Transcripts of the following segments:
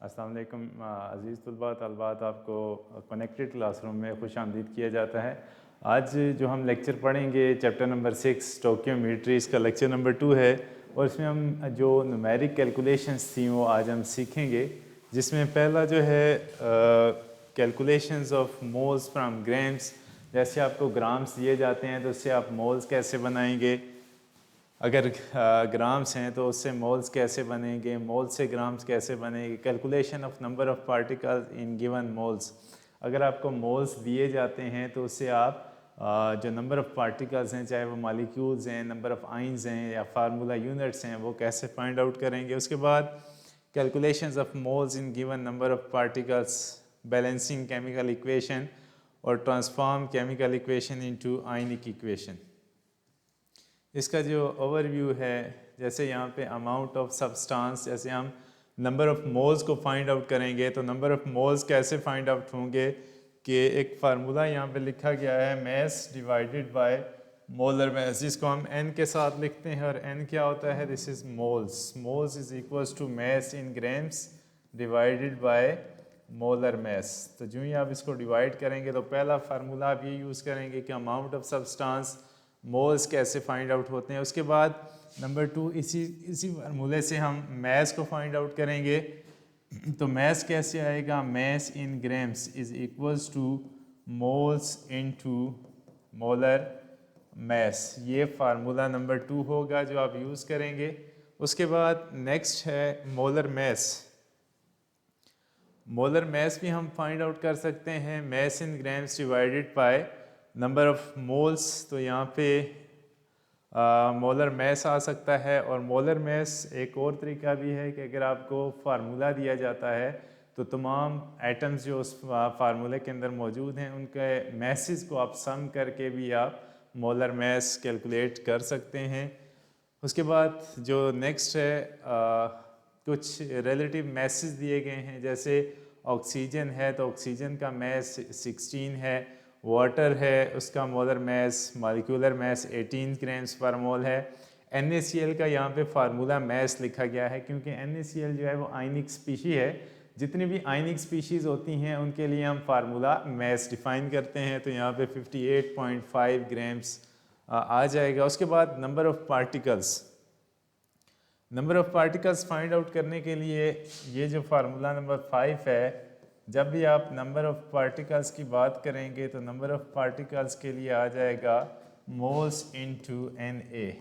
अस्सलाम वालेकुम अज़ीज़ तलबा तलबात, आपको कनेक्टेड क्लासरूम में खुश आमदीद किया जाता है। आज जो हम लेक्चर पढ़ेंगे चैप्टर नंबर 6 स्टोकियोमेट्री, इसका लेक्चर नंबर 2 है और इसमें हम जो न्यूमेरिक कैलकुलेशंस थी वो आज हम सीखेंगे, जिसमें पहला जो है calculations of moles from grams. जैसे आपको ग्राम्स दिए जाते हैं तो उससे आप मोल्स कैसे बनाएंगे, अगर ग्राम्स हैं तो उससे मोल्स कैसे बनेंगे, मोल्स से ग्राम्स कैसे बनेंगे, calculation of number of particles in given moles. अगर आपको मोल्स दिए जाते हैं तो उससे आप जो नंबर ऑफ पार्टिकल्स हैं, चाहे वो मालिक्यूल्स हैं, नंबर ऑफ आइंस हैं या फार्मूला यूनिट्स हैं, वो कैसे फाइंड आउट करेंगे। उसके बाद calculations of moles in given number of particles, balancing chemical equation और ट्रांसफॉर्म केमिकल इक्वेशन इनटू आयनिक इक्वेशन। इसका जो ओवरव्यू है, जैसे यहाँ पे अमाउंट ऑफ सब्सटेंस, जैसे हम नंबर ऑफ मोल्स को फाइंड आउट करेंगे तो नंबर ऑफ मोल्स कैसे फाइंड आउट होंगे कि एक फार्मूला यहाँ पे लिखा गया है mess divided by molar mess, जिसको हम n के साथ लिखते हैं और n क्या होता है, this is moles. Moles is equals to mass in grams divided by molar mass. तो जो ही आप इसको डिवाइड करेंगे तो पहला फार्मूला आप ये यूज़ करेंगे कि अमाउंट ऑफ सब्सटेंस मोल्स कैसे फाइंड आउट होते हैं। उसके बाद नंबर 2 इसी फार्मूले से हम मैस को फाइंड आउट करेंगे। तो मैस कैसे आएगा, mass in grams is equals to moles into molar mass. ये फार्मूला नंबर 2 होगा जो आप यूज़ करेंगे। उसके बाद नेक्स्ट है मोलर मैस। मोलर मैस भी हम फाइंड आउट कर सकते हैं, mass in grams divided by number of moles. तो यहाँ पे मोलर मैस आ सकता है। और मोलर मैस एक और तरीका भी है कि अगर आपको फार्मूला दिया जाता है तो तमाम एटम्स जो उस फार्मूले के अंदर मौजूद हैं उनके मैसेस को आप सम करके भी आप मोलर मैस कैलकुलेट कर सकते हैं। उसके बाद जो नेक्स्ट है कुछ रिलेटिव मैसेस दिए गए हैं, जैसे ऑक्सीजन है तो ऑक्सीजन का मैस 16 है, वाटर है उसका molar mass molecular mass 18 grams per mole है। NaCl का यहाँ पे फार्मूला मैस लिखा गया है क्योंकि NaCl जो है वो आयनिक स्पीशी है। जितनी भी आयनिक स्पीशीज़ होती हैं उनके लिए हम फार्मूला मैस डिफाइन करते हैं। तो यहाँ पे 58.5 ग्राम्स आ जाएगा। उसके बाद number of particles, number of particles find out करने के लिए ये जो फार्मूला नंबर 5 है, जब भी आप नंबर ऑफ़ पार्टिकल्स की बात करेंगे तो नंबर ऑफ़ पार्टिकल्स के लिए आ जाएगा मोल्स इनटू Na।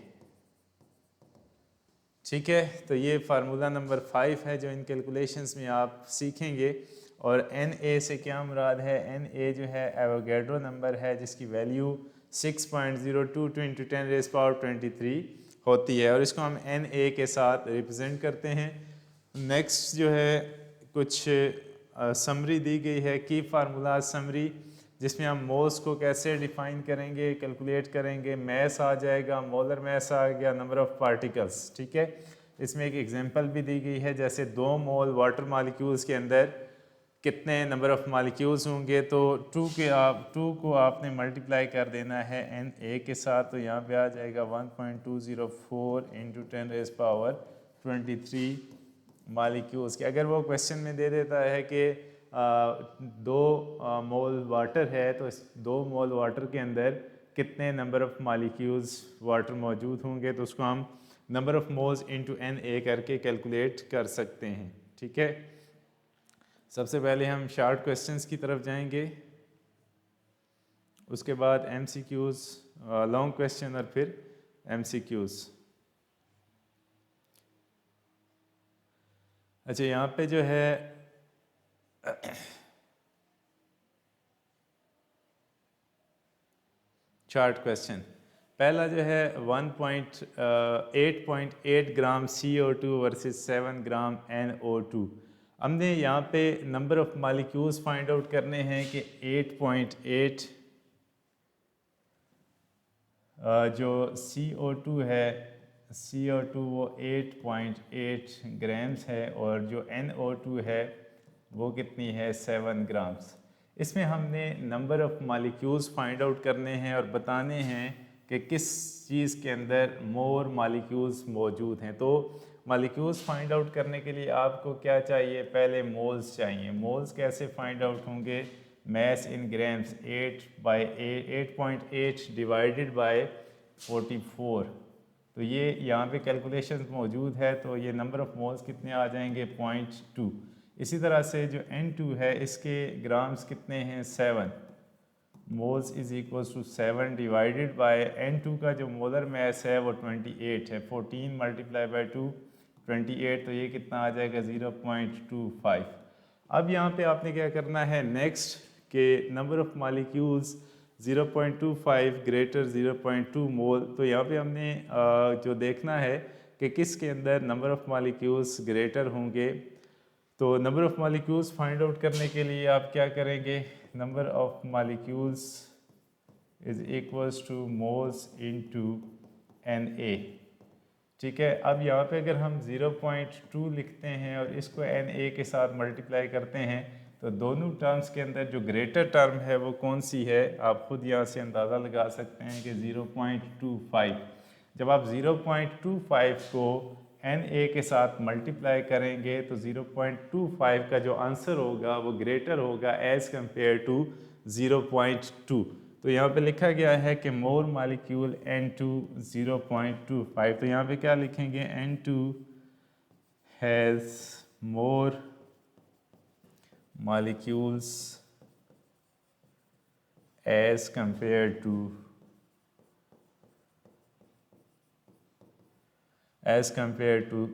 ठीक है, तो ये फार्मूला नंबर 5 है जो इन कैलकुलेशंस में आप सीखेंगे। और Na से क्या मुराद है, Na जो है एवोगैड्रो नंबर है जिसकी वैल्यू 6.02 × 10⁻23 होती है और इसको हम Na के साथ रिप्रेजेंट करते हैं। नेक्स्ट जो है कुछ समरी दी गई है, की फार्मूला समरी, जिसमें हम मोल्स को कैसे डिफाइन करेंगे, कैलकुलेट करेंगे। मैस आ जाएगा, मोलर मैस आ गया, नंबर ऑफ़ पार्टिकल्स। ठीक है, इसमें एक एग्जांपल भी दी गई है, जैसे 2 मोल वाटर मॉलिक्यूल्स के अंदर कितने नंबर ऑफ़ मॉलिक्यूल्स होंगे, तो 2 को आपने मल्टीप्लाई कर देना है Na के साथ। तो यहाँ पे आ जाएगा 1.204 × 10⁻23 मॉलिक्यूल्स के। अगर वो क्वेश्चन में दे देता है कि 2 मोल वाटर है तो इस 2 मोल वाटर के अंदर कितने नंबर ऑफ़ मॉलिक्यूल्स वाटर मौजूद होंगे, तो उसको हम number of moles into Na करके कैलकुलेट कर सकते हैं। ठीक है, सबसे पहले हम शॉर्ट क्वेश्चंस की तरफ जाएंगे, उसके बाद MCQs, लॉन्ग क्वेश्चन और फिर MCQs। अच्छा, यहाँ पे जो है शॉर्ट क्वेश्चन पहला जो है 8.8 ग्राम CO2 वर्सेस 7 ग्राम NO2। हमने यहाँ पे number of molecules find out करने हैं कि 8.8 जो CO2 है, CO2 वो 8.8 ग्राम्स है और जो NO2 है वो कितनी है, 7 ग्राम्स। इसमें हमने number of molecules find out करने हैं और बताने हैं कि किस चीज़ के अंदर मोर मॉलिक्यूल्स मौजूद हैं। तो मालिक्यूल्स फाइंड आउट करने के लिए आपको क्या चाहिए, पहले मोल्स चाहिए। मोल्स कैसे फाइंड आउट होंगे, mass in grams 8.8 divided by 44। तो ये यहाँ पे कैलकुलेशन मौजूद है, तो ये नंबर ऑफ मोल्स कितने आ जाएंगे 0.2। इसी तरह से जो N2 है इसके ग्राम्स कितने हैं 7, moles is equals to 7 divided by N2 का जो मोलर मैस है वो 28 है, 14 मल्टीप्लाई बाय 2 28, तो ये कितना आ जाएगा 0.25। अब यहाँ पे आपने क्या करना है नेक्स्ट के नंबर ऑफ मालिक्यूल्स 0.25 ग्रेटर 0.2 मोल। तो यहाँ पे हमने जो देखना है कि किसके अंदर नंबर ऑफ मालिक्यूल्स ग्रेटर होंगे। तो number of molecules find out करने के लिए आप क्या करेंगे, number of molecules is equals to moles into Na। ठीक है, अब यहाँ पे अगर हम 0.2 लिखते हैं और इसको Na के साथ मल्टीप्लाई करते हैं तो दोनों टर्म्स के अंदर जो ग्रेटर टर्म है वो कौन सी है, आप खुद यहाँ से अंदाज़ा लगा सकते हैं कि 0.25। जब आप 0.25 को Na के साथ मल्टीप्लाई करेंगे तो 0.25 का जो आंसर होगा वो ग्रेटर होगा एज़ कम्पेयर टू 0.2। तो यहाँ पे लिखा गया है कि मोर मालिक्यूल N2 0.25। तो यहाँ पे क्या लिखेंगे, N2 has more molecules as compared to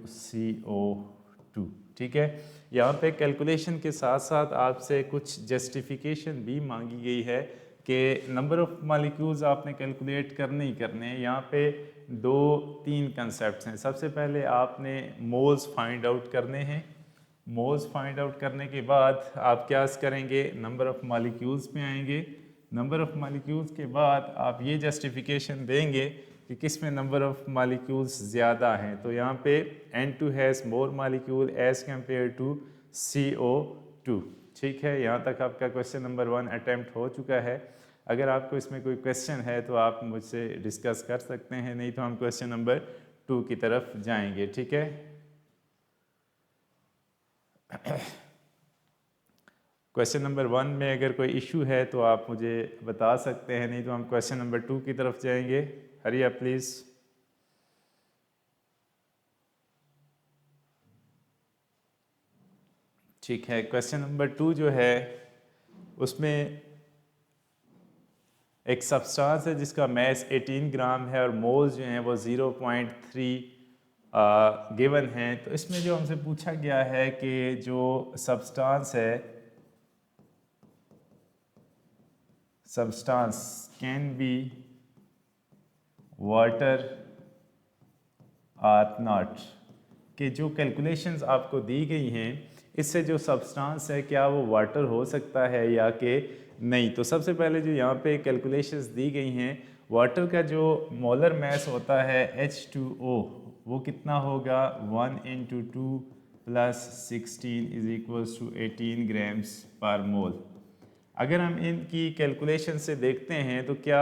CO2। ठीक है, यहाँ पे कैलकुलेशन के साथ साथ आपसे कुछ जस्टिफिकेशन भी मांगी गई है कि नंबर ऑफ मालिक्यूल्स आपने कैलकुलेट करने ही करने हैं। यहाँ पे 2-3 कंसेप्ट हैं। सबसे पहले आपने मोल्स फाइंड आउट करने हैं। मोल्स फाइंड आउट करने के बाद आप क्या करेंगे, नंबर ऑफ मालिक्यूल्स पे आएंगे। नंबर ऑफ मालिक्यूल्स के बाद आप ये जस्टिफिकेशन देंगे कि किस में नंबर ऑफ मालिक्यूल्स ज़्यादा हैं। तो यहाँ पे N2 has more molecule as compare to CO2। ठीक है, यहाँ तक आपका क्वेश्चन नंबर 1 अटैम्प्ट हो चुका है। अगर आपको इसमें कोई क्वेश्चन है तो आप मुझसे डिस्कस कर सकते हैं, नहीं तो हम क्वेश्चन नंबर 2 की तरफ जाएंगे। ठीक है, क्वेश्चन नंबर 1 में अगर कोई इशू है तो आप मुझे बता सकते हैं, नहीं तो हम क्वेश्चन नंबर 2 की तरफ जाएंगे। Hurry up please. ठीक है, क्वेश्चन नंबर 2 जो है उसमें एक सब्सटेंस है जिसका मैस 18 ग्राम है और मोल्स जो हैं वो 0.3 गिवन हैं। तो इसमें जो हमसे पूछा गया है कि जो सब्सटेंस है, substance can be water or not, कि जो कैलकुलेशंस आपको दी गई हैं इससे जो सब्सटेंस है क्या वो वाटर हो सकता है या कि नहीं। तो सबसे पहले जो यहाँ पे कैलकुलेशंस दी गई हैं, वाटर का जो मोलर मैस होता है H2O वो कितना होगा 1 × 2 + 16 = 18 ग्राम्स पर मोल। अगर हम इनकी कैलकुलेशन से देखते हैं तो क्या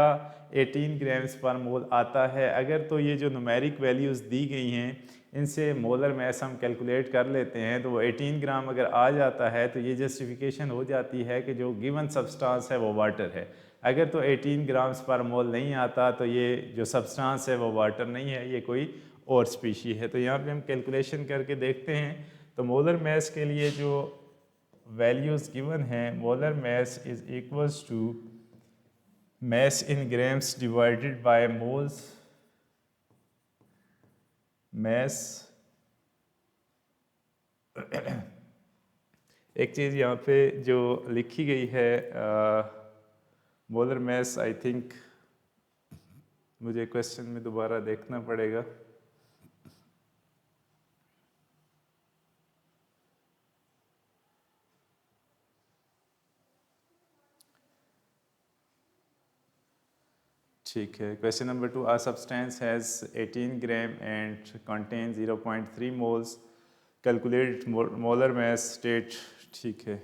18 ग्राम्स पर मोल आता है। अगर तो ये जो न्यूमेरिक वैल्यूज़ दी गई हैं इनसे मोलर मैस हम कैलकुलेट कर लेते हैं तो वो 18 ग्राम अगर आ जाता है तो ये जस्टिफिकेशन हो जाती है कि जो गिवन सब्सटेंस है वो वाटर है। अगर तो 18 ग्राम्स पर मोल नहीं आता तो ये जो सब्सटेंस है वो वाटर नहीं है, ये कोई और स्पीशी है। तो यहाँ पे हम कैलकुलेशन करके देखते हैं। तो मोलर मैस के लिए जो वैल्यूज़ गिवन हैं, molar mass is equals to mass in grams divided by moles, mass. एक चीज़ यहाँ पे जो लिखी गई है मोलर मैस, आई थिंक मुझे क्वेश्चन में दोबारा देखना पड़ेगा। ठीक है, question number 2, a substance has 18 gram and contains 0.3 moles, calculate molar mass state। ठीक है,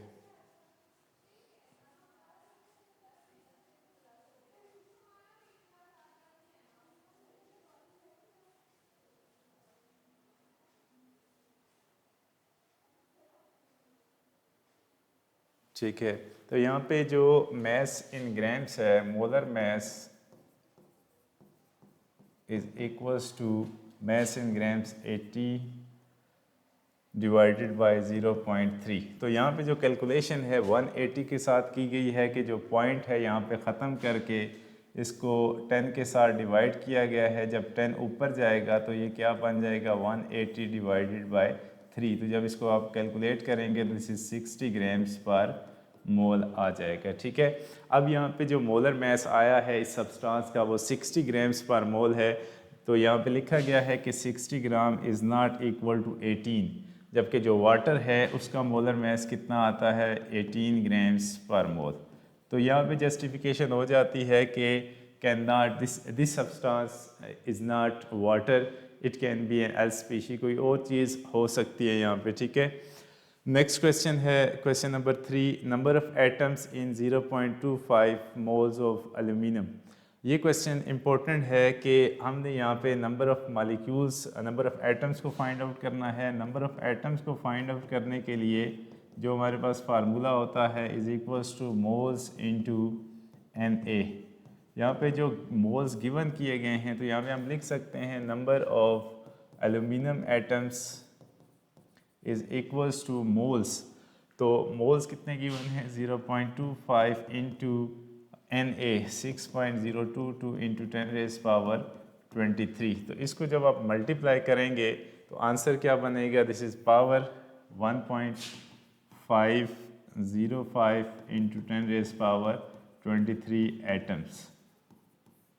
ठीक है, तो यहाँ पे जो mass in grams है, molar mass is equals to mass in grams 80 divided by 0.3। तो यहाँ पे जो कैलकुलेशन है 180 के साथ की गई है कि जो पॉइंट है यहाँ पे ख़त्म करके इसको 10 के साथ डिवाइड किया गया है। जब 10 ऊपर जाएगा तो ये क्या बन जाएगा 180 डिवाइडेड बाय 3। तो जब इसको आप कैलकुलेट करेंगे तो दिस इज 60 ग्राम्स पर मोल आ जाएगा। ठीक है, अब यहाँ पे जो मोलर मैस आया है इस सब्सटेंस का वो 60 ग्राम्स पर मोल है। तो यहाँ पे लिखा गया है कि 60 gram is not equal to 18, जबकि जो वाटर है उसका मोलर मैस कितना आता है 18 ग्राम्स पर मोल। तो यहाँ पे जस्टिफिकेशन हो जाती है कि can not this substance is not water, it can be an else species, कोई और चीज़ हो सकती है यहाँ पे। ठीक है, नेक्स्ट क्वेश्चन है question number 3, number of atoms in 0.25 moles of aluminium. ये क्वेश्चन इंपॉर्टेंट है कि हमने यहाँ पे number of molecules, number of atoms को फाइंड आउट करना है। नंबर ऑफ़ एटम्स को फाइंड आउट करने के लिए जो हमारे पास फार्मूला होता है is equals to moles into Na। यहाँ पे जो मोल्स गिवन किए गए हैं तो यहाँ पे हम लिख सकते हैं number of aluminium atoms is equals to moles. तो मोल्स कितने गिवन हैं 0.25 इंटू Na 6.022 इंटू 10⁻23। तो इसको जब आप मल्टीप्लाई करेंगे तो आंसर क्या बनेगा, this is power 1.505 into 10⁻23 atoms.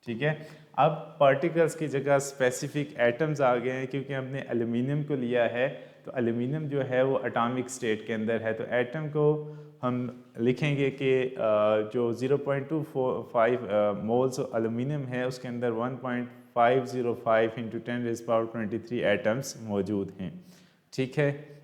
ठीक है, अब पार्टिकल्स की जगह स्पेसिफिक एटम्स आ गए हैं क्योंकि हमने एल्यूमिनियम को लिया है। तो एल्यूमिनियम जो है वो एटॉमिक स्टेट के अंदर है। तो एटम को हम लिखेंगे कि जो 0.25 मोल्स एल्यूमिनियम है उसके अंदर 1.505 इंटू 10⁻23 एटम्स मौजूद हैं। ठीक है,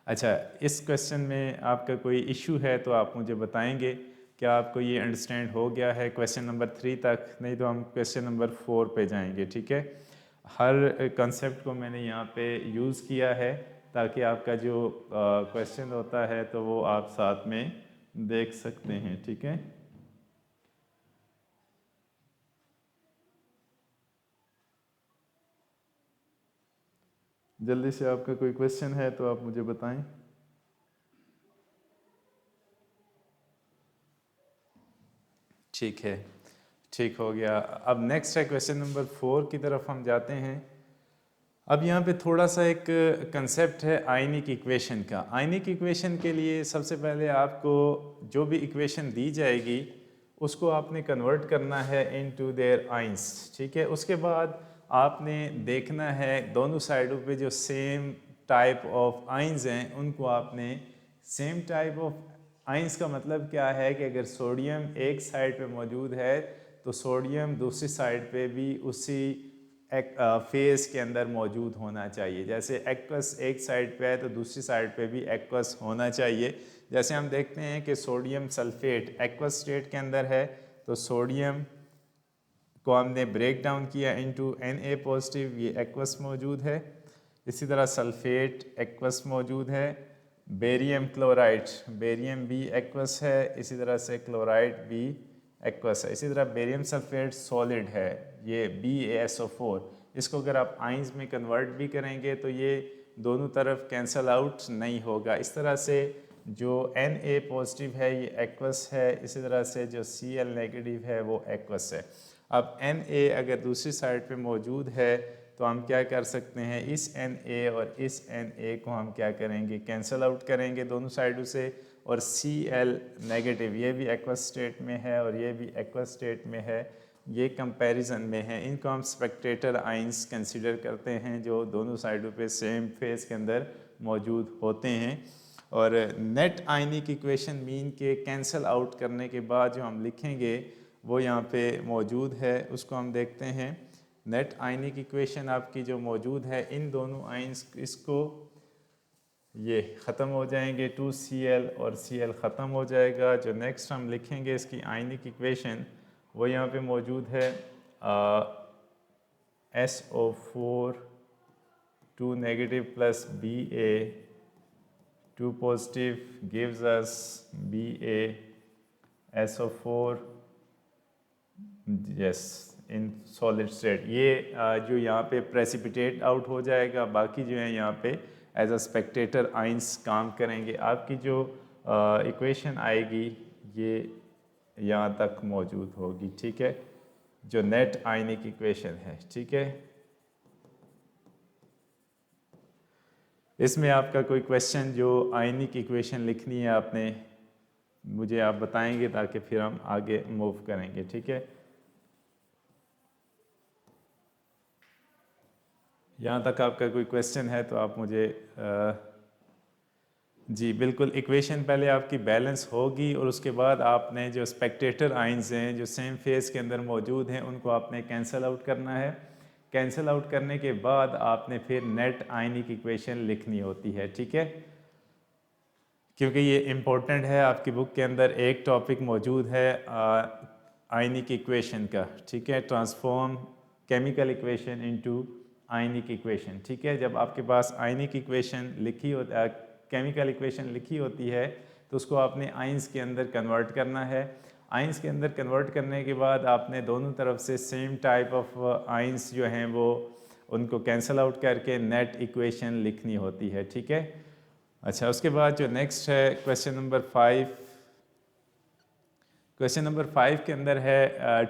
अच्छा, इस क्वेश्चन में आपका कोई इशू है तो आप मुझे बताएंगे। क्या आपको ये अंडरस्टैंड हो गया है क्वेश्चन नंबर 3 तक? नहीं तो हम क्वेश्चन नंबर 4 पे जाएंगे। ठीक है, हर कंसेप्ट को मैंने यहाँ पे यूज़ किया है ताकि आपका जो क्वेश्चन होता है तो वो आप साथ में देख सकते हैं। ठीक है, जल्दी से आपका कोई क्वेश्चन है तो आप मुझे बताएं। ठीक है, ठीक हो गया। अब नेक्स्ट है क्वेश्चन नंबर 4 की तरफ हम जाते हैं। अब यहाँ पे थोड़ा सा एक कंसेप्ट है आयनिक इक्वेशन का। आयनिक इक्वेशन के लिए सबसे पहले आपको जो भी इक्वेशन दी जाएगी उसको आपने कन्वर्ट करना है इनटू देयर आइंस। ठीक है, उसके बाद आपने देखना है दोनों साइडों पे जो सेम टाइप ऑफ आइंस हैं उनको आपने सेम टाइप ऑफ आइंस का मतलब क्या है कि अगर सोडियम एक साइड पे मौजूद है तो सोडियम दूसरी साइड पे भी उसी फेस के अंदर मौजूद होना चाहिए। जैसे एक्वस एक साइड पे है तो दूसरी साइड पे भी एक्वस होना चाहिए। जैसे हम देखते हैं कि सोडियम सल्फेट एक्वस स्टेट के अंदर है तो सोडियम को हमने ब्रेक डाउन किया इनटू Na पॉजिटिव, ये एक्वस मौजूद है। इसी तरह सल्फेट एक्वस मौजूद है। बेरियम क्लोराइड, बेरियम भी एक्वस है। इसी तरह से क्लोराइड भी एक्वस है। इसी तरह बेरियम सल्फेट सॉलिड है, ये BaSO4। इसको अगर आप आइंस में कन्वर्ट भी करेंगे तो ये दोनों तरफ कैंसल आउट नहीं होगा। इस तरह से जो Na पॉजिटिव है ये एक्वस है, इसी तरह से जो Cl नेगेटिव है वो एक्वस है। अब Na अगर दूसरी साइड पे मौजूद है तो हम क्या कर सकते हैं, इस Na और इस Na को हम क्या करेंगे, कैंसल आउट करेंगे दोनों साइडों से। और Cl नेगेटिव ये भी एक्वस स्टेट में है और ये भी एक्वस स्टेट में है, ये कंपैरिजन में है। इनको हम स्पेक्टेटर आइंस कंसीडर करते हैं जो दोनों साइडों पे सेम फेस के अंदर मौजूद होते हैं। और नेट आयनिक इक्वेशन मीन के कैंसल आउट करने के बाद जो हम लिखेंगे वो यहाँ पे मौजूद है, उसको हम देखते हैं। नेट आयनिक इक्वेशन आपकी जो मौजूद है, इन दोनों आइंस इसको ये ख़त्म हो जाएंगे, 2Cl और Cl ख़त्म हो जाएगा। जो नेक्स्ट हम लिखेंगे इसकी आयनिक इक्वेशन वो यहाँ पे मौजूद है SO4 2 negative plus Ba 2 positive gives us BaSO4, yes, in solid state. ये जो यहाँ पे प्रेसिपिटेट आउट हो जाएगा, बाकी जो है यहाँ पे एज अ स्पेक्टेटर आइंस काम करेंगे। आपकी जो इक्वेशन आएगी ये यहाँ तक मौजूद होगी, ठीक है, जो नेट आयनिक इक्वेशन है, ठीक है। इसमें आपका कोई क्वेश्चन जो आयनिक इक्वेशन लिखनी है आपने, मुझे आप बताएंगे ताकि फिर हम आगे मूव करेंगे, ठीक है। यहाँ तक आपका कोई क्वेश्चन है तो आप मुझे जी बिल्कुल। इक्वेशन पहले आपकी बैलेंस होगी और उसके बाद आपने जो स्पेक्टेटर आइंस हैं जो सेम फेज के अंदर मौजूद हैं उनको आपने कैंसिल आउट करना है। कैंसिल आउट करने के बाद आपने फिर नेट आयनिक इक्वेशन लिखनी होती है, ठीक है। क्योंकि ये इम्पोर्टेंट है, आपकी बुक के अंदर एक टॉपिक मौजूद है आयनिक इक्वेशन का, ठीक है, ट्रांसफॉर्म केमिकल इक्वेशन इनटू आयनिक इक्वेशन, ठीक है। जब आपके पास आयनिक इक्वेशन लिखी हो केमिकल इक्वेशन लिखी होती है तो उसको आपने आइंस के अंदर कन्वर्ट करना है। आइंस के अंदर कन्वर्ट करने के बाद आपने दोनों तरफ से सेम टाइप ऑफ आइंस जो हैं वो उनको कैंसिल आउट करके नेट इक्वेशन लिखनी होती है, ठीक है। अच्छा, उसके बाद जो नेक्स्ट है क्वेश्चन नंबर 5। क्वेश्चन नंबर 5 के अंदर है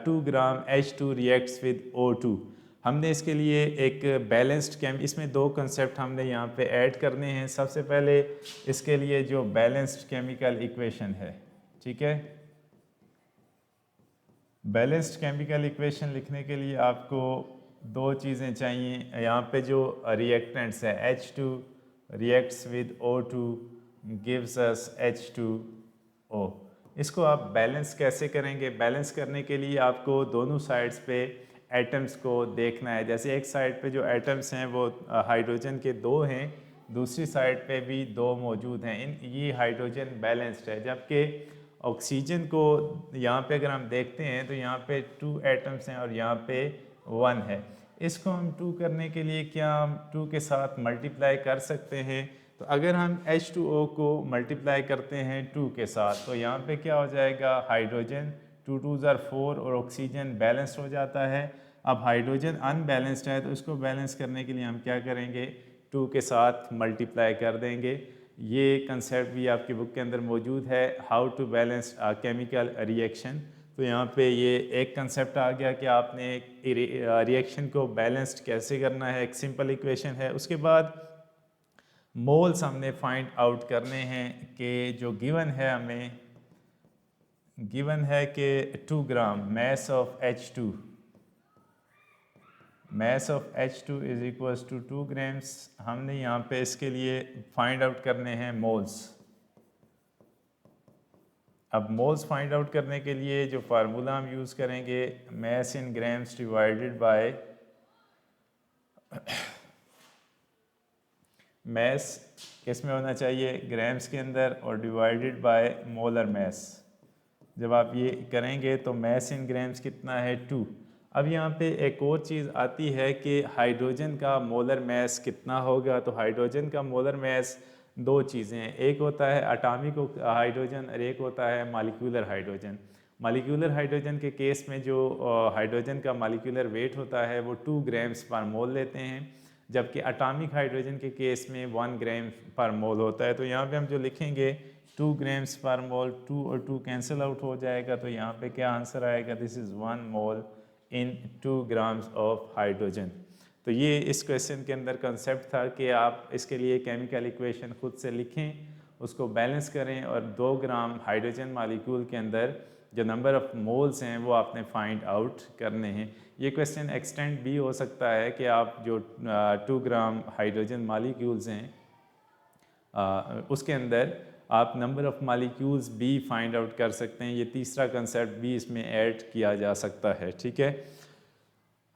2 ग्राम H2 रिएक्ट्स विद O2। हमने इसके लिए एक बैलेंस्ड इसमें दो कंसेप्ट हमने यहाँ पे ऐड करने हैं। सबसे पहले इसके लिए जो बैलेंस्ड केमिकल इक्वेशन है, ठीक है, बैलेंस्ड केमिकल इक्वेशन लिखने के लिए आपको दो चीज़ें चाहिए। यहाँ पे जो रिएक्टेंट्स है H2 reacts with O2 gives us H2O। इसको आप बैलेंस कैसे करेंगे? बैलेंस करने के लिए आपको दोनों साइड्स पे एटम्स को देखना है। जैसे एक साइड पे जो एटम्स हैं वो हाइड्रोजन के 2 हैं, दूसरी साइड पे भी 2 मौजूद हैं। ये हाइड्रोजन बैलेंस्ड है, जबकि ऑक्सीजन को यहाँ पे अगर हम देखते हैं तो यहाँ पे 2 एटम्स हैं और यहाँ पे 1 है। इसको हम 2 करने के लिए क्या हम 2 के साथ मल्टीप्लाई कर सकते हैं? तो अगर हम H2O को मल्टीप्लाई करते हैं 2 के साथ तो यहाँ पे क्या हो जाएगा, हाइड्रोजन 2 2 ज़ार 4 और ऑक्सीजन बैलेंस्ड हो जाता है। अब हाइड्रोजन अनबैलेंस्ड है तो इसको बैलेंस करने के लिए हम क्या करेंगे, 2 के साथ मल्टीप्लाई कर देंगे। ये कंसेप्ट भी आपकी बुक के अंदर मौजूद है, how to balance chemical reaction. तो यहाँ पे ये एक कंसेप्ट आ गया कि आपने रिएक्शन को बैलेंस्ड कैसे करना है, एक सिंपल इक्वेशन है। उसके बाद मोल्स हमने फाइंड आउट करने हैं कि जो गिवन है, हमें गिवन है कि 2 gram mass of H2, mass of H2 is equals to 2 grams. हमने यहाँ पे इसके लिए फाइंड आउट करने हैं मोल्स। अब मोल्स फाइंड आउट करने के लिए जो फार्मूला हम यूज़ करेंगे, mass in grams divided by mass किस में होना चाहिए, ग्राम्स के अंदर, और डिवाइडेड बाय मोलर मैस। जब आप ये करेंगे तो मैस इन ग्राम्स कितना है, 2। अब यहाँ पे एक और चीज़ आती है कि हाइड्रोजन का मोलर मैस कितना होगा। तो हाइड्रोजन का मोलर मैस दो चीज़ें हैं, एक होता है एटॉमिक हाइड्रोजन और एक होता है मॉलिक्यूलर हाइड्रोजन। मॉलिक्यूलर हाइड्रोजन के केस में जो हाइड्रोजन का मॉलिक्यूलर वेट होता है वो 2 ग्राम्स पर मोल लेते हैं, जबकि एटॉमिक हाइड्रोजन के केस में 1 ग्राम पर मोल होता है। तो यहाँ पे हम जो लिखेंगे 2 ग्राम्स पर मोल, 2 और 2 कैंसिल आउट हो जाएगा, तो यहाँ पे क्या आंसर आएगा, this is 1 mole in 2 grams of hydrogen. तो ये इस क्वेश्चन के अंदर कंसेप्ट था कि आप इसके लिए केमिकल इक्वेशन खुद से लिखें, उसको बैलेंस करें और 2 ग्राम हाइड्रोजन मालिक्यूल के अंदर जो नंबर ऑफ़ मोल्स हैं वो आपने फाइंड आउट करने हैं। ये क्वेश्चन एक्सटेंड भी हो सकता है कि आप जो 2 ग्राम हाइड्रोजन मालिक्यूल्स हैं उसके अंदर आप नंबर ऑफ़ मालिक्यूल्स भी फाइंड आउट कर सकते हैं। ये तीसरा कंसेप्ट भी इसमें ऐड किया जा सकता है, ठीक है।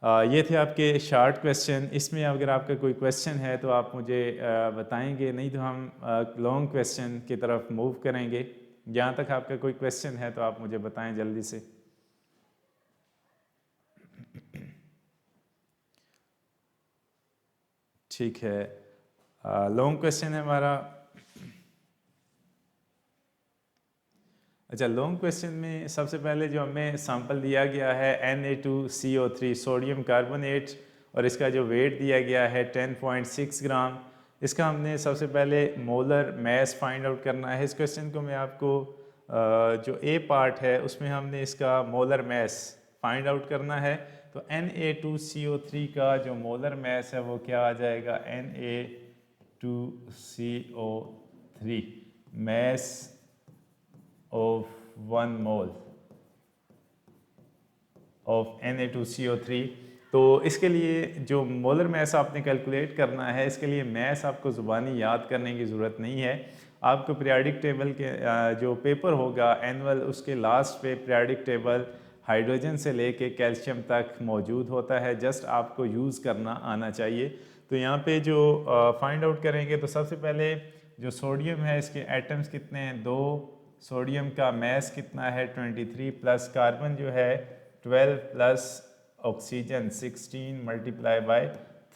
ये थे आपके शॉर्ट क्वेश्चन। इसमें अगर आपका कोई क्वेश्चन है तो आप मुझे बताएंगे, नहीं तो हम लॉन्ग क्वेश्चन की तरफ मूव करेंगे। जहाँ तक आपका कोई क्वेश्चन है तो आप मुझे बताएं जल्दी से। ठीक है, लॉन्ग क्वेश्चन है हमारा, अच्छा, लॉन्ग क्वेश्चन में सबसे पहले जो हमें सैंपल दिया गया है Na2CO3 सोडियम कार्बोनेट, और इसका जो वेट दिया गया है 10.6 ग्राम। इसका हमने सबसे पहले मोलर मैस फाइंड आउट करना है। इस क्वेश्चन को मैं आपको जो ए पार्ट है उसमें हमने इसका मोलर मैस फाइंड आउट करना है। तो Na2CO3 का जो मोलर मैस है वो क्या आ जाएगा, Na2CO3 mess of 1 mole of Na2CO3। तो इसके लिए जो मोलर मैस आपने कैलकुलेट करना है, इसके लिए मैस आपको ज़ुबानी याद करने की ज़रूरत नहीं है। आपको पीरियाडिक टेबल के जो पेपर होगा एनुअल, उसके लास्ट पे पीरियाडिक टेबल हाइड्रोजन से लेके कैल्शियम तक मौजूद होता है, जस्ट आपको यूज़ करना आना चाहिए। तो यहाँ पे जो फाइंड आउट करेंगे तो सबसे पहले जो सोडियम है इसके एटम्स कितने हैं, 2, सोडियम का मैस कितना है 23, प्लस कार्बन जो है 12, प्लस ऑक्सीजन 16 मल्टीप्लाई बाय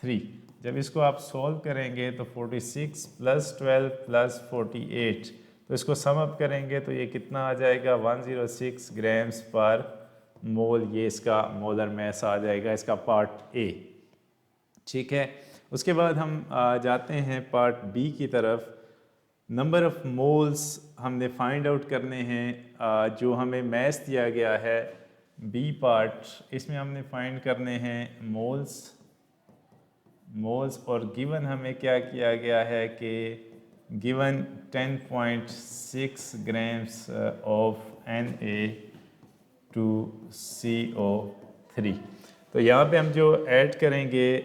3। जब इसको आप सॉल्व करेंगे तो 46 प्लस 12 प्लस 48, तो इसको सम अप करेंगे तो ये कितना आ जाएगा 106 ग्राम्स पर मोल। ये इसका मोलर मैस आ जाएगा, इसका पार्ट ए। ठीक है, उसके बाद हम जाते हैं पार्ट बी की तरफ। नंबर ऑफ मोल्स हमने फाइंड आउट करने हैं। जो हमें मैस दिया गया है बी पार्ट, इसमें हमने फाइंड करने हैं मोल्स। और गिवन हमें क्या किया गया है कि गिवन 10.6 ग्राम्स ऑफ Na2CO3। तो यहाँ पे हम जो ऐड करेंगे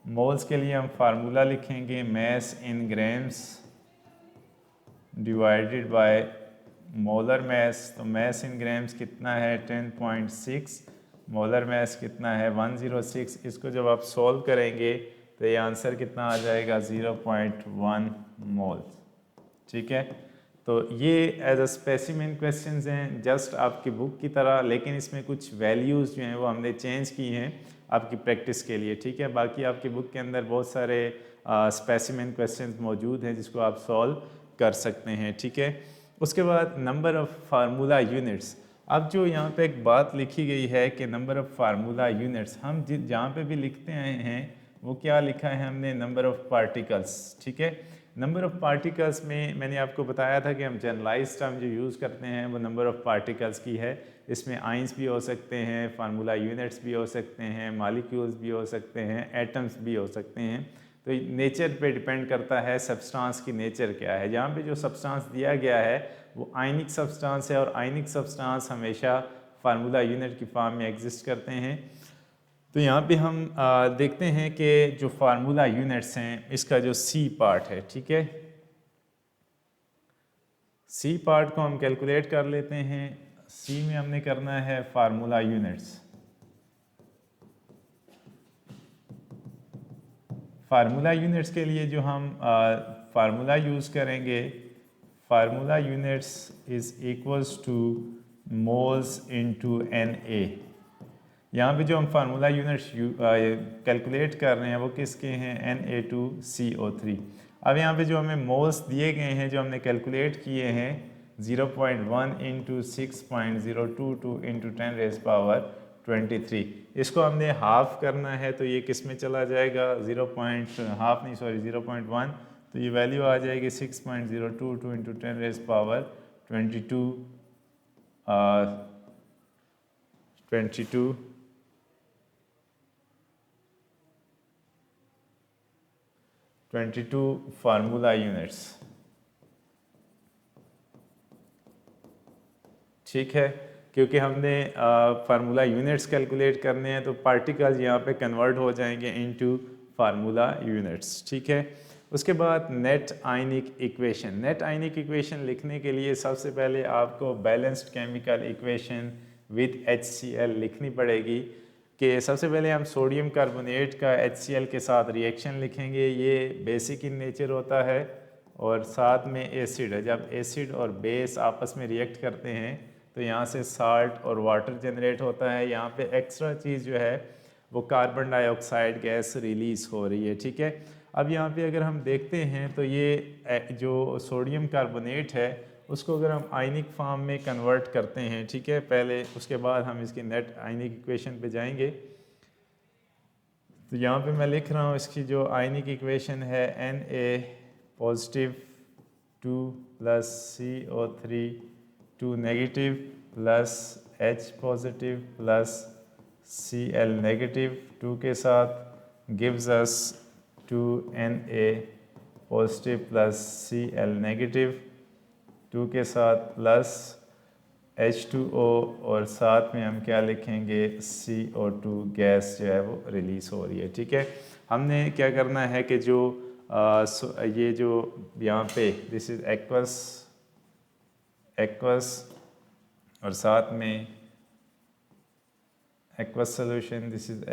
मोल्स के लिए हम फार्मूला लिखेंगे mass in grams divided by molar mass. तो मैस इन ग्राम्स कितना है 10.6, मोलर मैस कितना है 106। इसको जब आप सॉल्व करेंगे तो ये आंसर कितना आ जाएगा 0.1 मोल। ठीक है, तो ये एज अ स्पेसिमेन क्वेश्चंस हैं जस्ट आपकी बुक की तरह, लेकिन इसमें कुछ वैल्यूज़ जो हैं वो हमने चेंज की हैं आपकी प्रैक्टिस के लिए। ठीक है, बाकी आपकी बुक के अंदर बहुत सारे स्पेसिमेन क्वेश्चंस मौजूद हैं जिसको आप सॉल्व कर सकते हैं। ठीक है, उसके बाद नंबर ऑफ़ फार्मूला यूनिट्स। अब जो यहाँ पे एक बात लिखी गई है कि नंबर ऑफ़ फार्मूला यूनिट्स, हम जहाँ पे भी लिखते हैं वो क्या लिखा है हमने, नंबर ऑफ़ पार्टिकल्स। ठीक है, नंबर ऑफ़ पार्टिकल्स में मैंने आपको बताया था कि हम जनरलाइज टर्म जो यूज़ करते हैं वो नंबर ऑफ़ पार्टिकल्स की है। इसमें आइंस भी हो सकते हैं, फार्मूला यूनिट्स भी हो सकते हैं, मॉलिक्यूल्स भी हो सकते हैं, एटम्स भी हो सकते हैं। तो नेचर पे डिपेंड करता है सब्सटेंस की नेचर क्या है। जहाँ पे जो सब्सटेंस दिया गया है वो आयनिक सब्सटेंस है, और आयनिक सब्सटेंस हमेशा फार्मूला यूनिट की फॉर्म में एग्जिस्ट करते हैं। तो यहाँ पे हम देखते हैं कि जो फार्मूला यूनिट्स हैं इसका जो सी पार्ट है, ठीक है, सी पार्ट को हम कैलकुलेट कर लेते हैं। सी में हमने करना है फार्मूला यूनिट्स। फार्मूला यूनिट्स के लिए जो हम फार्मूला यूज़ करेंगे, formula units is equals to moles into Na। यहाँ पे जो हम फार्मूला यूनिट्स कैलकुलेट कर रहे हैं वो किसके हैं, Na2CO3। अब यहाँ पे जो हमें मोल्स दिए गए हैं जो हमने कैलकुलेट किए हैं 0.1 इंटू 6.022 इंटू 10 रेज़ पावर 23, इसको हमने हाफ करना है तो ये किस में चला जाएगा, 0.1, तो ये वैल्यू आ जाएगी 6.022 into 10 rays power 22 formula units. ठीक है, क्योंकि हमने फार्मूला यूनिट्स कैलकुलेट करने हैं तो पार्टिकल्स यहाँ पे कन्वर्ट हो जाएंगे इनटू फार्मूला यूनिट्स। ठीक है, उसके बाद नेट आयनिक इक्वेशन। नेट आयनिक इक्वेशन लिखने के लिए सबसे पहले आपको balanced chemical equation with HCl लिखनी पड़ेगी। कि सबसे पहले हम सोडियम कार्बोनेट का HCl के साथ रिएक्शन लिखेंगे, ये बेसिक इन नेचर होता है, और साथ में एसिड है। जब एसिड और बेस आपस में रिएक्ट करते हैं तो यहाँ से साल्ट और वाटर जनरेट होता है। यहाँ पे एक्स्ट्रा चीज़ जो है वो कार्बन डाइऑक्साइड गैस रिलीज़ हो रही है। ठीक है, अब यहाँ पे अगर हम देखते हैं तो ये जो सोडियम कार्बोनेट है उसको अगर हम आयनिक फॉर्म में कन्वर्ट करते हैं, ठीक है, पहले उसके बाद हम इसकी नेट आयनिक इक्वेशन पे जाएंगे। तो यहाँ पे मैं लिख रहा हूँ इसकी जो आयनिक इक्वेशन है Na positive 2 plus CO3 2 negative plus H positive plus Cl negative 2 के साथ gives us 2Na positive plus Cl negative 2 के साथ प्लस H2O और साथ में हम क्या लिखेंगे CO2 गैस जो है वो रिलीज़ हो रही है, ठीक है। हमने क्या करना है कि जो ये जो यहाँ पे दिस इज़ एक्वस और साथ में aqueous solution, this is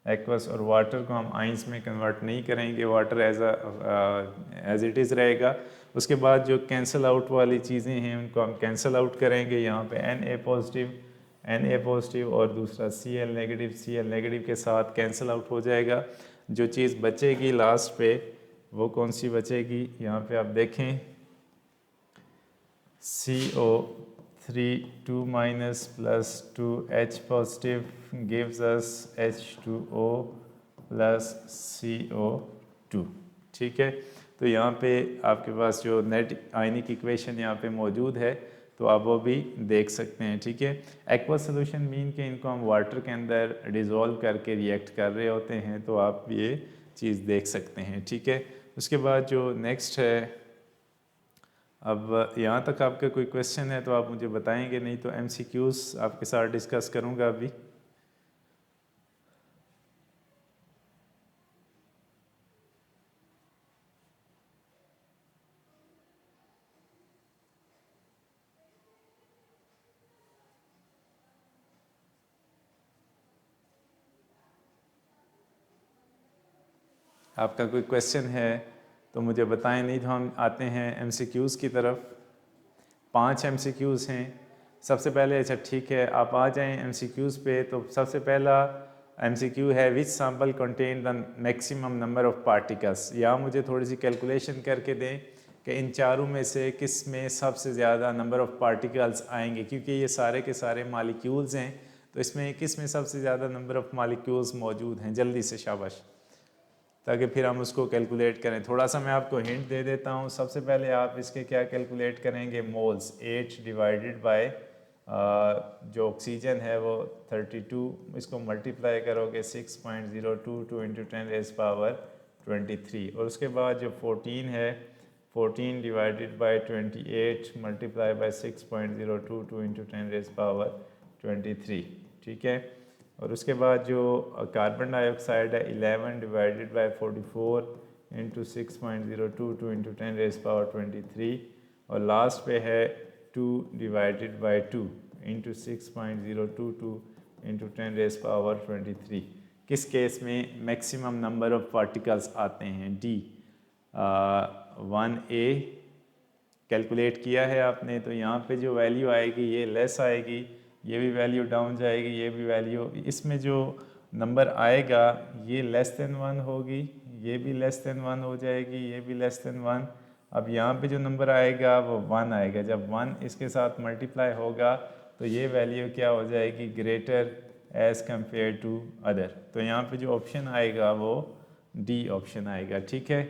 aqueous और वाटर को हम आइंस में कन्वर्ट नहीं करेंगे, वाटर एज इट इज़ रहेगा। उसके बाद जो कैंसिल आउट वाली चीज़ें हैं उनको हम कैंसिल आउट करेंगे। यहाँ पे Na पॉजिटिव और दूसरा Cl नेगेटिव के साथ कैंसिल आउट हो जाएगा। जो चीज़ बचेगी लास्ट पे वो कौन सी बचेगी, यहाँ पे आप देखें CO3 2 minus plus 2H positive gives us H2O plus CO2, ठीक है। तो यहाँ पे आपके पास जो नेट आयनिक इक्वेशन यहाँ पे मौजूद है तो आप वो भी देख सकते हैं, ठीक है। एक्वस सोल्यूशन मीन के इनको हम वाटर के अंदर डिज़ोल्व करके रिएक्ट कर रहे होते हैं, तो आप ये चीज़ देख सकते हैं, ठीक है। उसके बाद जो नेक्स्ट है, अब यहाँ तक आपका कोई क्वेश्चन है तो आप मुझे बताएंगे, नहीं तो MCQs आपके साथ डिस्कस करूँगा अभी। आपका कोई क्वेश्चन है तो मुझे बताएं, नहीं तो हम आते हैं MCQs की तरफ। 5 MCQs हैं। सबसे पहले अच्छा ठीक है आप आ जाएं MCQs पे। तो सबसे पहला MCQ है which sample contain the maximum number of particles. या मुझे थोड़ी सी कैलकुलेशन करके दें कि इन चारों में से किस में सबसे ज़्यादा नंबर ऑफ पार्टिकल्स आएंगे, क्योंकि ये सारे के सारे मालिक्यूल्स हैं तो इसमें किस में सबसे ज़्यादा नंबर ऑफ मालिक्यूल्स मौजूद हैं। जल्दी से शाबाश, ताकि फिर हम उसको कैलकुलेट करें। थोड़ा सा मैं आपको हिंट दे देता हूँ। सबसे पहले आप इसके क्या कैलकुलेट करेंगे, मोल्स 8 डिवाइडेड बाय जो ऑक्सीजन है वो 32, इसको मल्टीप्लाई करोगे 6.022 इंटू 10⁻23 और उसके बाद जो 14 है 14 divided by 28 multiply by 6.022 into 10⁻23, ठीक है। और उसके बाद जो कार्बन डाइऑक्साइड है 11 डिवाइडेड बाय 44 इंटू 6.022 इंटू 10⁻23 और लास्ट पे है 2 डिवाइडेड बाय 2 इंटू 6.022 इंटू 10⁻23। किस केस में मैक्सिमम नंबर ऑफ पार्टिकल्स आते हैं, D 1A कैलकुलेट किया है आपने। तो यहाँ पे जो वैल्यू आएगी ये लेस आएगी, ये भी वैल्यू डाउन जाएगी, ये भी वैल्यू, इसमें जो नंबर आएगा ये लेस देन 1 होगी, ये भी लेस देन 1 हो जाएगी, ये भी लेस देन 1। अब यहाँ पे जो नंबर आएगा वो 1 आएगा। जब 1 इसके साथ मल्टीप्लाई होगा तो ये वैल्यू क्या हो जाएगी, greater as compare to other. तो यहाँ पे जो ऑप्शन आएगा वो D ऑप्शन आएगा, ठीक है।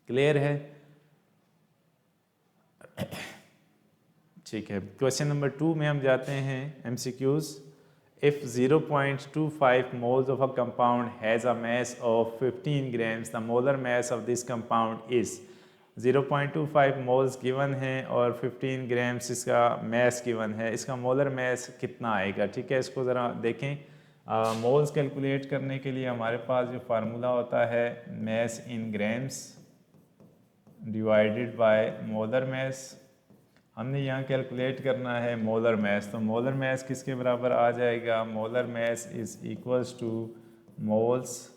क्लियर है, ठीक है। क्वेश्चन नंबर 2 में हम जाते हैं MCQs। If 0.25 moles of a compound has a mass of 15 grams, the molar mass of this compound is 0.25 moles given है और 15 ग्राम्स इसका मैस गिवन है। इसका मोलर मैस कितना आएगा, ठीक है। इसको ज़रा देखें। मोल्स कैलकुलेट करने के लिए हमारे पास जो फार्मूला होता है mass in grams divided by molar mass. हमने यहाँ कैलकुलेट करना है मोलर मैस। तो मोलर मैस किसके बराबर आ जाएगा, molar mass is equals to moles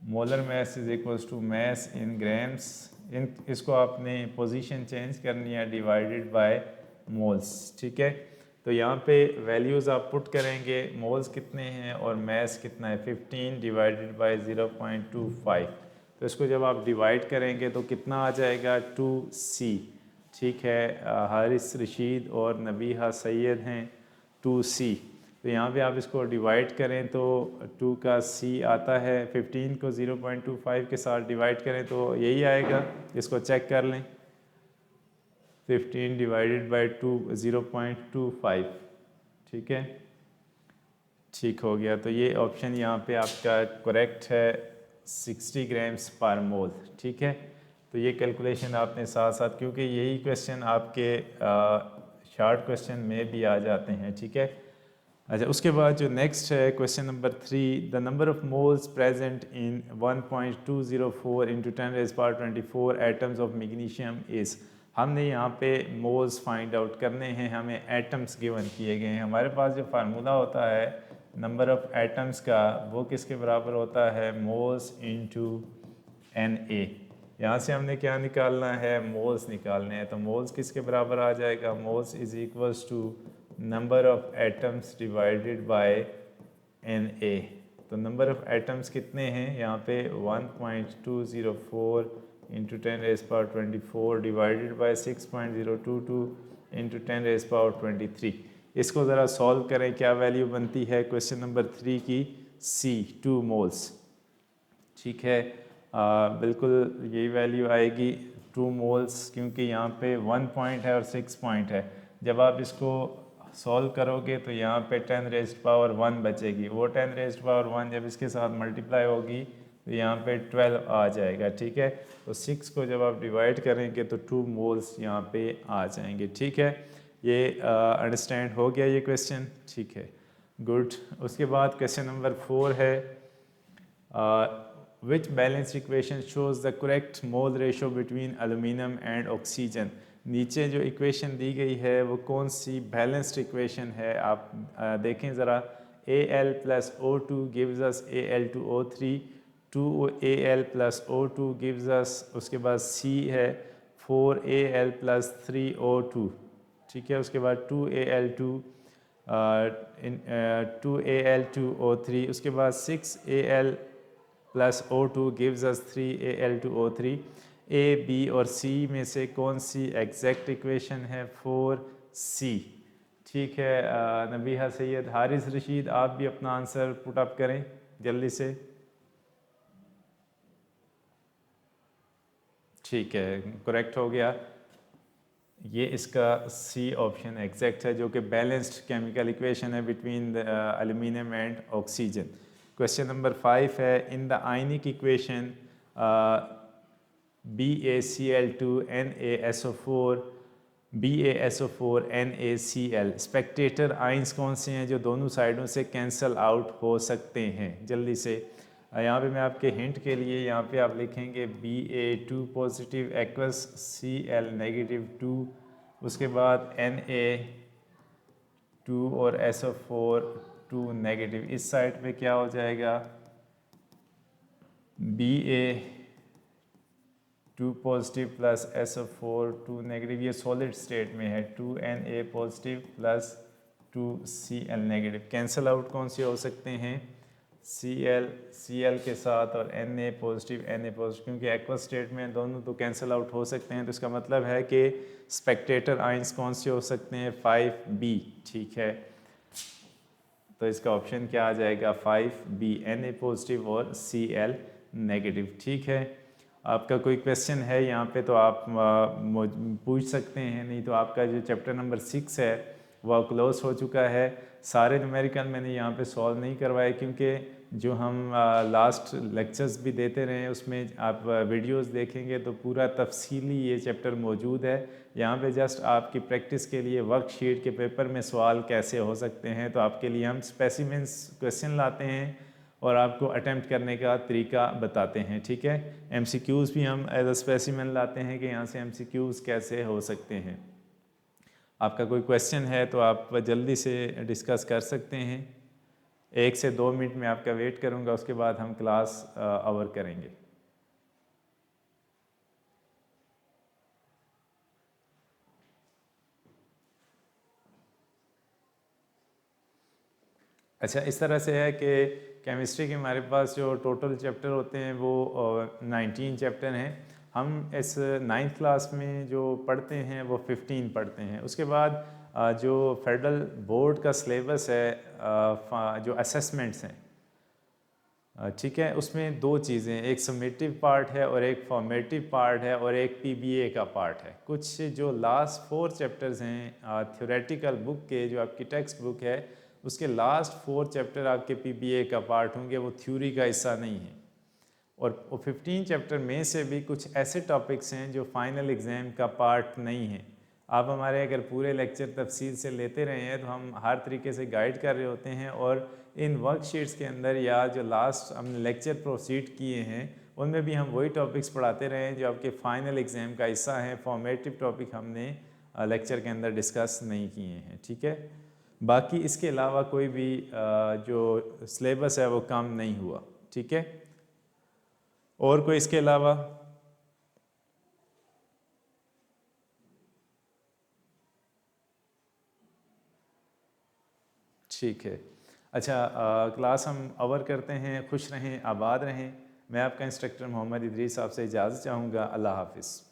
molar mass is equals to mass in grams. इसको आपने पोजीशन चेंज करनी है डिवाइडेड बाय मोल्स, ठीक है। तो यहाँ पे वैल्यूज़ आप पुट करेंगे, मोल्स कितने हैं और मैस कितना है, 15 डिवाइडेड बाय 0.25। तो इसको जब आप डिवाइड करेंगे तो कितना आ जाएगा, 2C। ठीक है, हारिस रशीद और नबीहा सैयद हैं 2C। तो यहाँ पे आप इसको डिवाइड करें तो 2 का C आता है, 15 को 0.25 के साथ डिवाइड करें तो यही आएगा। इसको चेक कर लें, 15 डिवाइडेड बाई 0.25। ठीक है, ठीक हो गया। तो ये ऑप्शन यहाँ पे आपका करेक्ट है, 60 ग्राम्स पर मोल। ठीक है, तो ये कैलकुलेशन आपने साथ साथ, क्योंकि यही क्वेश्चन आपके शॉर्ट क्वेश्चन में भी आ जाते हैं। ठीक है, अच्छा उसके बाद जो नेक्स्ट है question number 3, the number of moles present in 1.204 into 10⁻²4 atoms of magnesium is. हमने यहाँ पे मोल्स फाइंड आउट करने हैं, हमें एटम्स गिवन किए गए हैं। हमारे पास जो फार्मूला होता है नंबर ऑफ एटम्स का, वो किसके बराबर होता है, मोल्स इंटू Na। यहाँ से हमने क्या निकालना है, मोल्स निकालने हैं। तो मोल्स किसके बराबर आ जाएगा, moles is equals to number of atoms divided by Na। तो नंबर ऑफ एटम्स कितने हैं यहाँ पे, 1.204 इंटू 10⁻24 डिवाइडेड बाय 6.022 इंटू 10⁻23। इसको ज़रा सॉल्व करें, क्या वैल्यू बनती है क्वेश्चन नंबर 3 की, C 2 मोल्स। ठीक है, बिल्कुल यही वैल्यू आएगी 2 मोल्स, क्योंकि यहाँ पे 1 पॉइंट है और 6 पॉइंट है। जब आप इसको सॉल्व करोगे तो यहाँ पे 10⁻1 बचेगी, वो 10⁻1 जब इसके साथ मल्टीप्लाई होगी तो यहाँ पे 12 आ जाएगा। ठीक है, तो 6 को जब आप डिवाइड करेंगे तो 2 मोल्स यहाँ पे आ जाएंगे। ठीक है, ये अंडरस्टैंड हो गया ये क्वेश्चन। ठीक है, गुड। उसके बाद क्वेश्चन नंबर 4 है, which balanced equation shows the correct mole ratio between aluminum and oxygen। नीचे जो इक्वेशन दी गई है वो कौन सी बैलेंस्ड इक्वेशन है, आप देखें ज़रा। Al plus O2 gives us Al2O3, 2Al plus O2 gives us, उसके बाद C है 4Al plus 3O2। ठीक है, उसके बाद 2Al2O3, उसके बाद 6Al plus O2 gives us 3Al2O3। A, B और C में से कौन सी एग्जैक्ट इक्वेशन है, 4C। ठीक है, नबीहा सैयद, हारिस रशीद, आप भी अपना आंसर पुट अप करें जल्दी से। ठीक है, करेक्ट हो गया। ये इसका C ऑप्शन एग्जैक्ट है, जो कि बैलेंस्ड केमिकल इक्वेशन है between the aluminium and oxygen. Question number 5 है, in the ionic equation BaCl2 NaSO4 BaSO4 NaCl, Spectator ions कौन से हैं जो दोनों साइडों से कैंसल आउट हो सकते हैं, जल्दी से। यहाँ पे मैं आपके हिंट के लिए यहाँ पे आप लिखेंगे Ba2 positive aqueous Cl negative 2, उसके बाद Na2 और SO4 2 नेगेटिव। इस साइड पे क्या हो जाएगा, Ba2 positive plus SO4 2 negative. ये सॉलिड स्टेट में है, 2Na positive plus 2Cl negative. Cancel out कौन से हो सकते हैं, Cl के साथ और Na पॉजिटिव, क्योंकि एक्वस स्टेट में दोनों तो कैंसल आउट हो सकते हैं। तो इसका मतलब है कि स्पेक्टेटर आइंस कौन से हो सकते हैं, 5B। ठीक है, तो इसका ऑप्शन क्या आ जाएगा, 5B, Na पॉजिटिव और Cl नेगेटिव। ठीक है, आपका कोई क्वेश्चन है यहाँ पे तो आप पूछ सकते हैं, नहीं तो आपका जो चैप्टर नंबर 6 है वह क्लोज हो चुका है। सारे न्यूमेरिकल मैंने यहाँ पे सॉल्व नहीं करवाए, क्योंकि जो हम लास्ट लेक्चर्स भी देते रहे उसमें आप वीडियोस देखेंगे तो पूरा तफसीली ये चैप्टर मौजूद है। यहाँ पे जस्ट आपकी प्रैक्टिस के लिए वर्कशीट के पेपर में सवाल कैसे हो सकते हैं, तो आपके लिए हम स्पेसिमेंस क्वेश्चन लाते हैं और आपको अटेम्प्ट करने का तरीका बताते हैं। ठीक है, MCQs भी हम एज अ स्पेसिमेन लाते हैं कि यहाँ से MCQs कैसे हो सकते हैं। आपका कोई क्वेश्चन है तो आप जल्दी से डिस्कस कर सकते हैं। 1 से 2 मिनट में आपका वेट करूँगा, उसके बाद हम क्लास ओवर करेंगे। अच्छा, इस तरह से है कि केमिस्ट्री के हमारे पास जो टोटल चैप्टर होते हैं वो 19 चैप्टर हैं। हम इस 9th क्लास में जो पढ़ते हैं वो 15 पढ़ते हैं। उसके बाद जो फेडरल बोर्ड का सिलेबस है, जो असेसमेंट्स हैं, ठीक है, उसमें दो चीज़ें, एक समेटिव पार्ट है और एक फॉर्मेटिव पार्ट है और एक पीबीए का पार्ट है। कुछ जो लास्ट 4 चैप्टर्स हैं थ्योरेटिकल बुक के, जो आपकी टेक्स्ट बुक है उसके लास्ट 4 चैप्टर आपके पीबीए का पार्ट होंगे, वो थ्योरी का हिस्सा नहीं है। और 15 चैप्टर में से भी कुछ ऐसे टॉपिक्स हैं जो फाइनल एग्ज़ाम का पार्ट नहीं है। आप हमारे अगर पूरे लेक्चर तफसील से लेते रहे हैं तो हम हर तरीके से गाइड कर रहे होते हैं, और इन वर्कशीट्स के अंदर या जो लास्ट हमने लेक्चर प्रोसीड किए हैं उनमें भी हम वही टॉपिक्स पढ़ाते रहे हैं जो आपके फाइनल एग्ज़ाम का हिस्सा है। फॉर्मेटिव टॉपिक हमने लेक्चर के अंदर डिस्कस नहीं किए हैं, ठीक है। बाकी इसके अलावा कोई भी जो सिलेबस है वो कम नहीं हुआ, ठीक है। और कोई इसके अलावा? ठीक है। अच्छा, क्लास हम ओवर करते हैं। खुश रहें, आबाद रहें। मैं आपका इंस्ट्रक्टर मोहम्मद इदरीस आपसे इजाज़त चाहूँगा। अल्लाह हाफ़िज़।